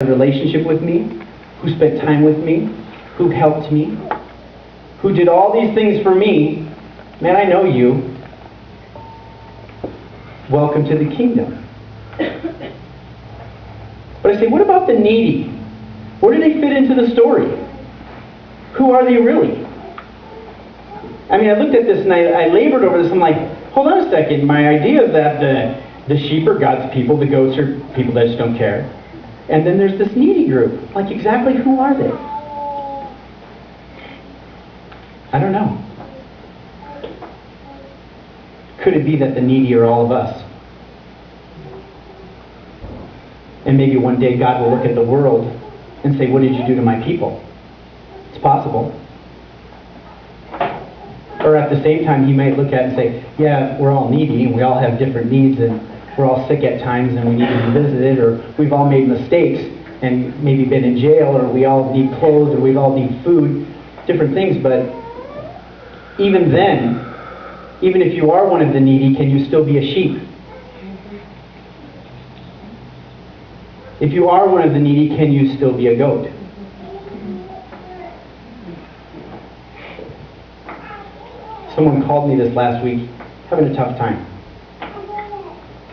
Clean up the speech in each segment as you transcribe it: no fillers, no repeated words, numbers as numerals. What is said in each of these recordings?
a relationship with me, who spent time with me, who helped me, who did all these things for me. Man, I know you. Welcome to the kingdom. But I say, what about the needy? Where do they fit into the story? Who are they really? I mean, I looked at this and I labored over this. I'm like, hold on a second. My idea is that the sheep are God's people, the goats are people that just don't care. And then there's this needy group. Like, exactly who are they? I don't know. Could it be that the needy are all of us? And maybe one day God will look at the world and say, what did you do to my people? It's possible. Or at the same time, he might look at it and say, yeah, we're all needy, and we all have different needs, and we're all sick at times, and we need to be visited, or we've all made mistakes, and maybe been in jail, or we all need clothes, or we all need food, different things. But even then, even if you are one of the needy, can you still be a sheep? If you are one of the needy, can you still be a goat? Someone called me this last week, having a tough time.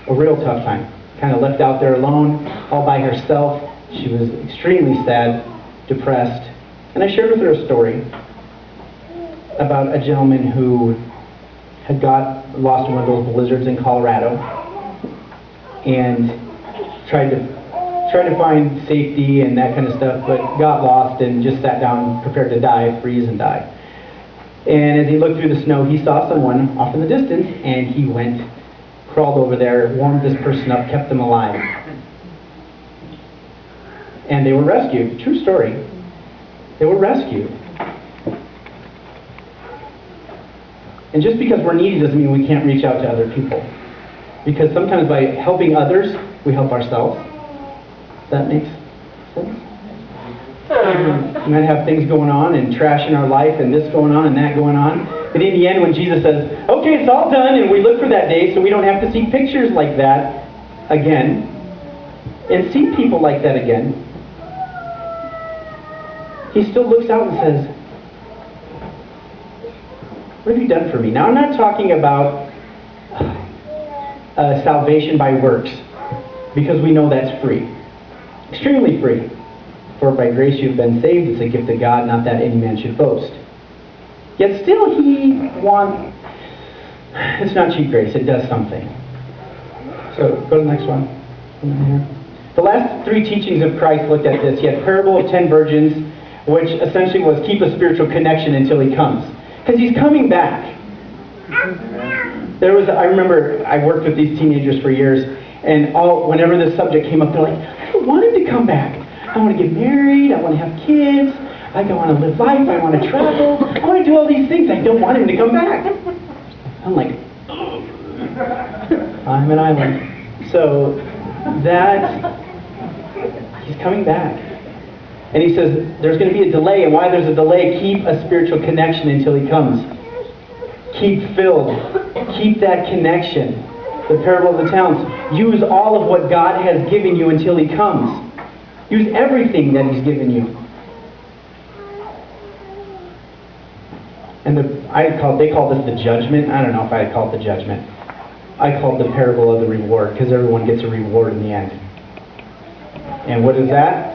A real tough time. Kind of left out there alone, all by herself. She was extremely sad, depressed. And I shared with her a story about a gentleman who had got lost in one of those blizzards in Colorado and tried to find safety and that kind of stuff, but got lost and just sat down, prepared to die, freeze and die. And as he looked through the snow, he saw someone off in the distance, and he went, crawled over there, warmed this person up, kept them alive. And they were rescued. True story. They were rescued. And just because we're needy doesn't mean we can't reach out to other people. Because sometimes by helping others, we help ourselves. That makes sense? We might have things going on and trash in our life and this going on and that going on. But in the end, when Jesus says, okay, it's all done, and we look for that day so we don't have to see pictures like that again and see people like that again, he still looks out and says, what have you done for me? Now, I'm not talking about salvation by works, because we know that's free. Extremely free. For by grace you've been saved, it's a gift of God, not that any man should boast. Yet still it's not cheap grace, it does something. So, go to the next one. The last three teachings of Christ looked at this. He had parable of 10 virgins, which essentially was keep a spiritual connection until he comes. Because he's coming back. I remember I worked with these teenagers for years, and whenever this subject came up, they're like, I don't want him to come back. I want to get married, I want to have kids, I want to live life, I want to travel, I want to do all these things. I don't want him to come back. I'm like, I'm an island. So he's coming back. And he says there's going to be a delay, and why there's a delay, keep a spiritual connection until he comes. Keep filled. Keep that connection. The parable of the talents. Use all of what God has given you until he comes. Use everything that he's given you. And they call this the judgment. I don't know if I'd call it the judgment. I call it the parable of the reward, because everyone gets a reward in the end. And what is that?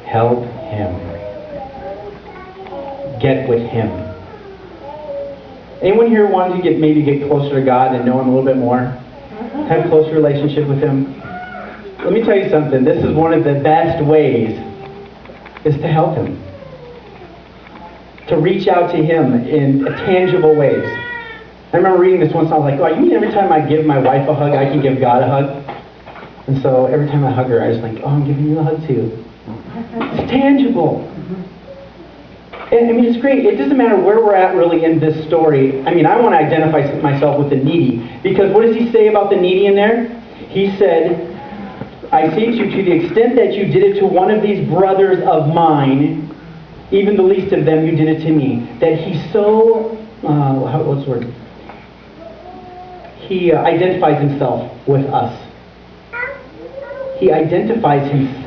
Help him. Get with him. Anyone here wanting to maybe get closer to God and know him a little bit more? Have a closer relationship with him? Let me tell you something. This is one of the best ways, is to help him. To reach out to him in tangible ways. I remember reading this once and I was like, oh, you mean every time I give my wife a hug, I can give God a hug? And so every time I hug her, I just think, oh, I'm giving you a hug too. It's tangible. And I mean, it's great. It doesn't matter where we're at really in this story. I mean, I want to identify myself with the needy. Because what does he say about the needy in there? He said, I say to you, to the extent that you did it to one of these brothers of mine, even the least of them, you did it to me. That he so, what's the word? He identifies himself with us. he identifies himself